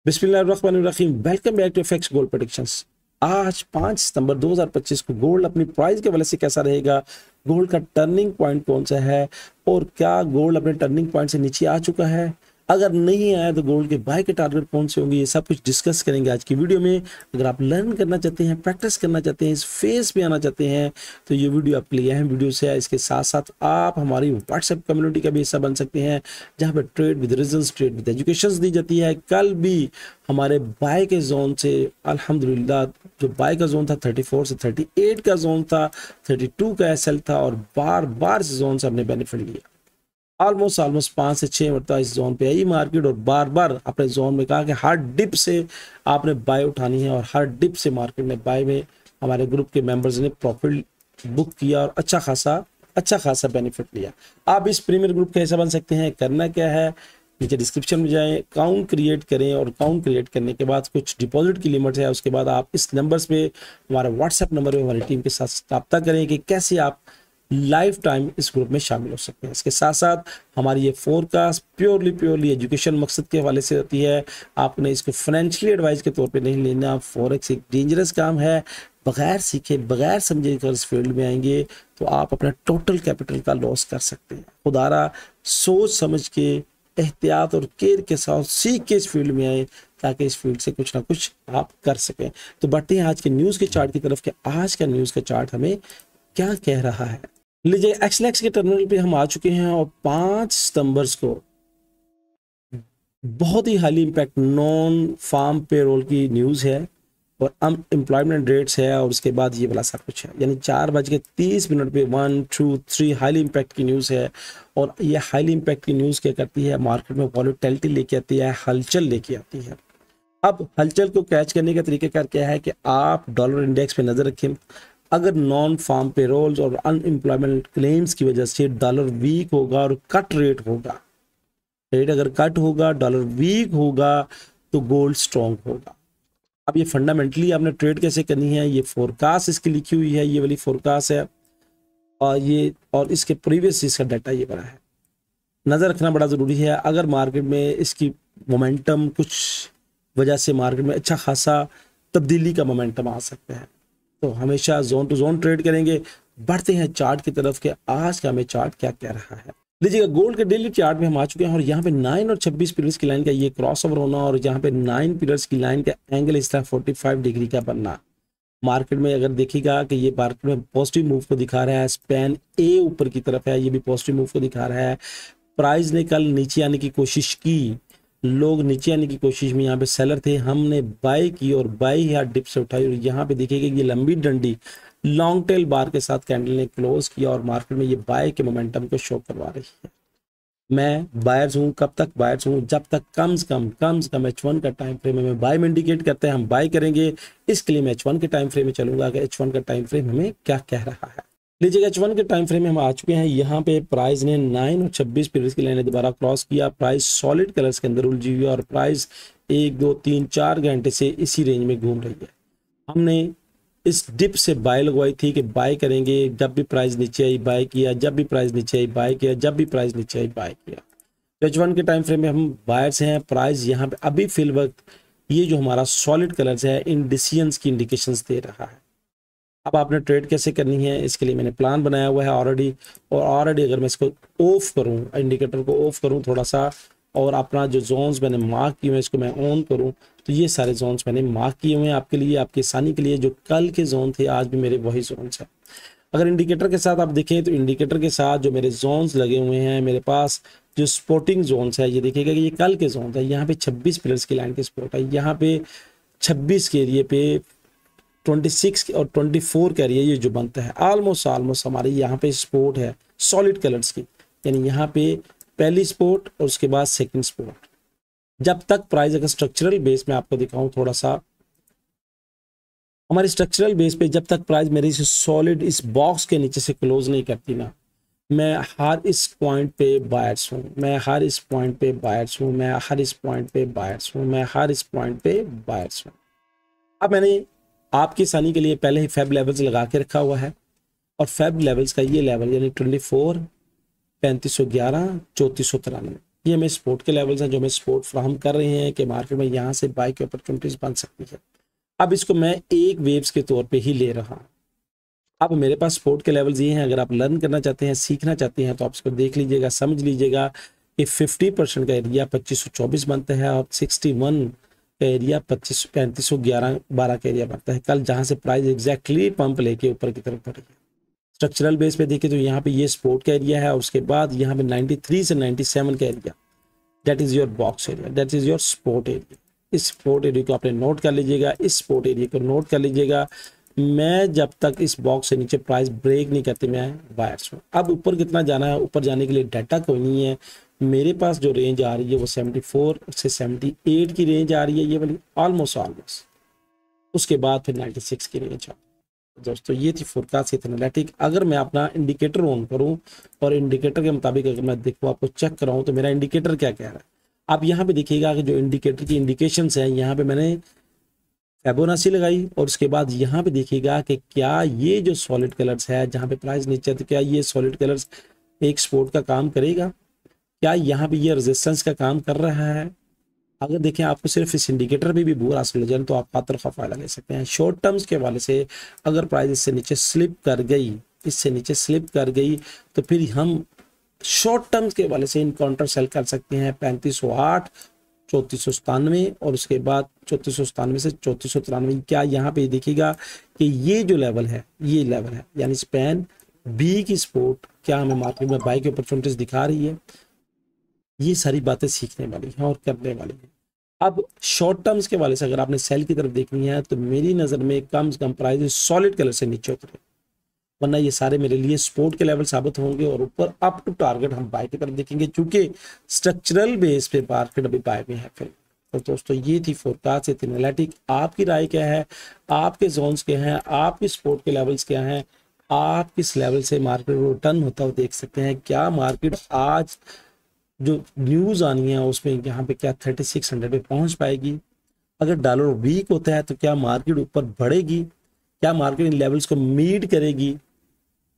बिस्मिल्लाहिर्रहमानिर्रहीम। Welcome back to FX gold predictions. आज 5 सितंबर 2025 को गोल्ड अपनी प्राइस के वजह से कैसा रहेगा, गोल्ड का टर्निंग पॉइंट कौन सा है और क्या गोल्ड अपने टर्निंग पॉइंट से नीचे आ चुका है, अगर नहीं आया तो गोल्ड के बाय के टारगेट कौन से होंगे, ये सब कुछ डिस्कस करेंगे आज की वीडियो में। अगर आप लर्न करना चाहते हैं, प्रैक्टिस करना चाहते हैं, इस फेज पे आना चाहते हैं तो ये वीडियो आपके लिए अहम वीडियो से है। इसके साथ साथ आप हमारी व्हाट्सएप कम्युनिटी का भी हिस्सा बन सकते हैं जहाँ पर trade with reasons, trade with education दी जाती है। कल भी हमारे बाय के जोन से अल्हम्दुलिल्लाह जो बाय का जोन था 34 से 38 का जोन था, 32 का एसएल था और बार बार इस जोन से हमने बेनिफिट लिया। ऑलमोस्ट 5 से 6 मरतबा इस जोन पे आई मार्केट और बार बार अपने जोन में कहा कि हर डिप से आपने बाय उठानी है और हर डिप से मार्केट ने बाय में हमारे ग्रुप के मेंबर्स ने प्रॉफिट बुक किया और अच्छा खासा बेनिफिट लिया। आप इस प्रीमियर ग्रुप का हिस्सा बन सकते हैं। करना क्या है, नीचे डिस्क्रिप्शन में जाएं, अकाउंट क्रिएट करें और अकाउंट क्रिएट करने के बाद कुछ डिपॉजिट की लिमिट है, उसके बाद आप इस नंबर्स पे हमारा व्हाट्सएप नंबर पे हमारी टीम के साथ रब्ता करें कि कैसे आप लाइफ टाइम इस ग्रुप में शामिल हो सकते हैं। इसके साथ साथ हमारी ये फोरकास्ट प्योरली एजुकेशन मकसद के हवाले से होती है। आपने इसको फाइनेंशियली एडवाइस के तौर पे नहीं लेना। फॉरेक्स एक डेंजरस काम है, बगैर सीखे बगैर समझे अगर इस फील्ड में आएंगे तो आप अपना टोटल कैपिटल का लॉस कर सकते हैं। खुदारा सोच समझ के, एहतियात और केयर के साथ सीख के इस फील्ड में आए ताकि इस फील्ड से कुछ ना कुछ आप कर सकें। तो बढ़ते हैं आज के न्यूज़ के चार्ट की तरफ कि आज का न्यूज़ का चार्ट हमें क्या कह रहा है। लीजिए एक्सलेक्स के टर्मिनल पे हम आ चुके हैं और 5 सितंबर को बहुत ही highly impact non farm payroll की न्यूज़ है और अनएम्प्लॉयमेंट रेट्स है और उसके बाद ये वाला सब कुछ है। यानी 4:30 पे 1, 2, 3 हाईली इम्पैक्ट की न्यूज़ है और ये हाईली इम्पैक्ट की न्यूज़ क्या करती है, मार्केट में वॉलेटिलिटी लेके आती है, हलचल लेके आती है। अब हलचल को कैच करने का तरीका क्या है कि आप डॉलर इंडेक्स पे नज़र रखें। अगर नॉन फार्म पेरोल्स और अनएम्प्लॉयमेंट क्लेम्स की वजह से डॉलर वीक होगा और कट रेट होगा, रेट अगर कट होगा, डॉलर वीक होगा तो गोल्ड स्ट्रॉन्ग होगा। अब ये फंडामेंटली आपने ट्रेड कैसे करनी है, ये फोरकास्ट इसकी लिखी हुई है, ये वाली फोरकास्ट है और इसके प्रीवियस इसका डाटा ये बना है। नज़र रखना बड़ा ज़रूरी है। अगर मार्केट में इसकी मोमेंटम कुछ वजह से मार्केट में अच्छा खासा तब्दीली का मोमेंटम आ सकता है तो हमेशा जोन टू जोन ट्रेड करेंगे। बढ़ते हैं चार्ट की तरफ के आज का हमें चार्ट क्या कह रहा है। लीजिएगा गोल्ड के डेली चार्ट में हम आ चुके हैं और यहाँ पे 9 और 26 पीरियड्स की लाइन का ये क्रॉस ओवर होना और यहाँ पे 9 पीरियड्स की लाइन का एंगल इस तरह 45 डिग्री का बनना। मार्केट में अगर देखिएगा कि ये मार्केट में पॉजिटिव मूव को दिखा रहा है, स्पैन ए ऊपर की तरफ है, ये भी पॉजिटिव मूव को दिखा रहा है। प्राइस ने कल नीचे आने की कोशिश की, लोग नीचे आने की कोशिश में यहाँ पे सेलर थे, हमने बाय की और बाय या डिप से उठाई और यहाँ पे देखिएगा ये लंबी डंडी लॉन्ग टेल बार के साथ कैंडल ने क्लोज किया और मार्केट में ये बाय के मोमेंटम को शो करवा रही है। मैं बायर्स हूँ, कब तक बायर्स हूँ, जब तक कम से कम H1 का टाइम फ्रेम हमें बाय में इंडिकेट करते हैं हम बाय करेंगे। इसके लिए मैं H1 के टाइम फ्रेम में चलूंगा कि H1 का टाइम फ्रेम हमें क्या कह रहा है। लीजिएगा H1 के टाइम फ्रेम में हम आ चुके हैं। यहाँ पे प्राइस ने 9 और 26 पीरियड्स की लाइन दोबारा क्रॉस किया। प्राइस सॉलिड कलर्स के अंदर उलझी हुई है और प्राइस 1, 2, 3, 4 घंटे से इसी रेंज में घूम रही है। हमने इस डिप से बाय लगवाई थी कि बाय करेंगे, जब भी प्राइस नीचे आई बाय किया, जब भी प्राइस नीचे आई बाय किया, जब भी प्राइस नीचे आई बाय किया। H1 के टाइम फ्रेम में हम बायर्स हैं। प्राइस यहाँ पे अभी फिल वक्त ये जो हमारा सॉलिड कलर्स है इन डिसीजंस की इंडिकेशंस दे रहा है। अब आपने ट्रेड कैसे करनी है इसके लिए मैंने प्लान बनाया हुआ है ऑलरेडी अगर मैं इसको ऑफ करूं, इंडिकेटर को ऑफ करूं थोड़ा सा और अपना जो जोन्स मैंने मार्क किए हैं इसको मैं ऑन करूं तो ये सारे जोन्स मैंने मार्क किए हुए हैं आपके लिए, आपकी आसानी के लिए। जो कल के जोन थे आज भी मेरे वही जोन्स हैं। अगर इंडिकेटर के साथ आप देखें तो इंडिकेटर के साथ जो मेरे जोन्स लगे हुए हैं, मेरे पास जो स्पोर्टिंग जोन्स है, ये देखिएगा कि ये कल के जोन है। यहाँ पे 26 पिलर्स की लाइन के स्पोर्ट है, यहाँ पे 26 के एरिए पे 26 और 24 का एरिया ये जो बनता है ऑलमोस्ट हमारे यहाँ पे स्पोर्ट है सॉलिड कलर्स की। यानी यहाँ पे पहली स्पोर्ट और उसके बाद सेकंड स्पोर्ट। जब तक प्राइस अगर स्ट्रक्चरल बेस में आपको दिखाऊं थोड़ा सा, हमारी स्ट्रक्चरल बेस पे जब तक प्राइस मेरी से सॉलिड इस बॉक्स के नीचे से क्लोज नहीं करती ना, मैं हर इस पॉइंट पे बायर्स हूँ, मैं हर इस पॉइंट पे बायर्स हूँ, मैं हर इस पॉइंट पे बायर्स हूँ, मैं हर इस पॉइंट पे बायर्स हूँ। अब मैंने आपकी आसानी के लिए पहले ही फेब लेवल्स लगा के रखा हुआ है और फेब लेवल्स का ये लेवल यानी 24, 3511, 3493 ये हमें सपोर्ट के लेवल्स हैं जो हमें सपोर्ट फ्राहम कर रहे हैं कि मार्केट में यहाँ से बाय की अपॉर्चुनिटीज बन सकती है। अब इसको मैं एक वेव्स के तौर पे ही ले रहा हूँ। अब मेरे पास सपोर्ट के लेवल्स ये हैं, अगर आप लर्न करना चाहते हैं, सीखना चाहते हैं, तो आप इसको देख लीजिएगा, समझ लीजिएगा कि 50% का एरिया 2524 बनता है और 61 का एरिया 3511 का एरिया बनता है कल, जहाँ से प्राइस एग्जैक्टली पंप लेके ऊपर की तरफ बढ़ी है। स्ट्रक्चरल बेस पे देखिए तो यहाँ पे ये सपोर्ट का एरिया है और उसके बाद यहाँ पे 93 से 97 का area, that is your box area, that is your support area. इस सपोर्ट एरिया को आपने नोट कर लीजिएगा, इस सपोर्ट एरिया को नोट कर लीजिएगा। मैं जब तक इस बॉक्स से नीचे प्राइस ब्रेक नहीं करती मैं बायर्स हूँ। अब ऊपर कितना जाना है, ऊपर जाने के लिए डाटा कोई नहीं है। मेरे पास जो रेंज आ रही है वो 74 से 78 की रेंज आ रही है, ये वाली ऑलमोस्ट। उसके बाद फिर 96 की रेंज आ। दोस्तों ये थी फोरकास्ट एनालिटिक। अगर मैं अपना इंडिकेटर ऑन करूं और इंडिकेटर के मुताबिक अगर मैं देखूं, आपको चेक कराऊं तो मेरा इंडिकेटर क्या कह रहा है। आप यहाँ पे देखिएगा कि जो इंडिकेटर की इंडिकेशंस हैं, यहाँ पे मैंने फिबोनाची लगाई और उसके बाद यहाँ पे देखिएगा कि क्या ये जो सॉलिड कलर्स है जहाँ पे प्राइस नीचे, तो क्या ये सॉलिड कलर्स एक सपोर्ट का काम करेगा, क्या यहाँ पे ये रेजिस्टेंस का काम कर रहा है। अगर देखें आपको सिर्फ इस इंडिकेटर पे भी बुरा हासिल हो जाए तो आप पात्र का फायदा ले सकते हैं। शॉर्ट टर्म्स के हवाले से अगर प्राइस इससे नीचे स्लिप कर गई, तो फिर हम शॉर्ट टर्म्स के हवाले से इन काउंटर सेल कर सकते हैं 3508, 3497 और उसके बाद 3497 से 3493। क्या यहाँ पे देखिएगा कि ये जो लेवल है, ये लेवल है, यानी स्पैन बी की सपोर्ट क्या हमें मार्केट में बाई की अपॉर्चुनिटीज दिखा रही है। ये सारी बातें सीखने वाली हैं और करने वाली हैं। अब शॉर्ट टर्म्स के वाले से अगर आपने सेल की तरफ देखनी है तो मेरी नज़र में कम से कम प्राइस सॉलिड कलर से नीचे उतरे, वरना ये सारे मेरे लिए सपोर्ट के लेवल साबित होंगे और ऊपर अप टू टारगेट हम बाय की तरफ देखेंगे, क्योंकि स्ट्रक्चरल बेस पे मार्केट अभी बाय में है। फिर तो दोस्तों ये थी फोरकास्ट एनालिटिक। आपकी राय क्या है, आपके जोन्स क्या हैं, आपकी सपोर्ट के लेवल्स क्या हैं, आप किस लेवल से मार्केट को टर्न होता हुआ देख सकते हैं। क्या मार्केट आज जो न्यूज़ आनी है उसमें यहाँ पे क्या 3600 पे पहुंच पाएगी। अगर डॉलर वीक होता है तो क्या मार्केट ऊपर बढ़ेगी, क्या मार्केट इन लेवल्स को मीट करेगी।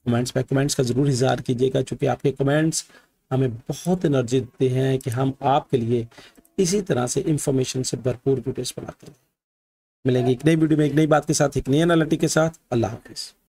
कमेंट्स का जरूर इजहार कीजिएगा, क्योंकि आपके कमेंट्स हमें बहुत एनर्जी देते हैं कि हम आपके लिए इसी तरह से इंफॉर्मेशन से भरपूर वीडियोस बनाते हैं। मिलेंगे एक नई वीडियो में एक नई बात के साथ, एक नई एनालिटिक के साथ। अल्लाह हाफिज़।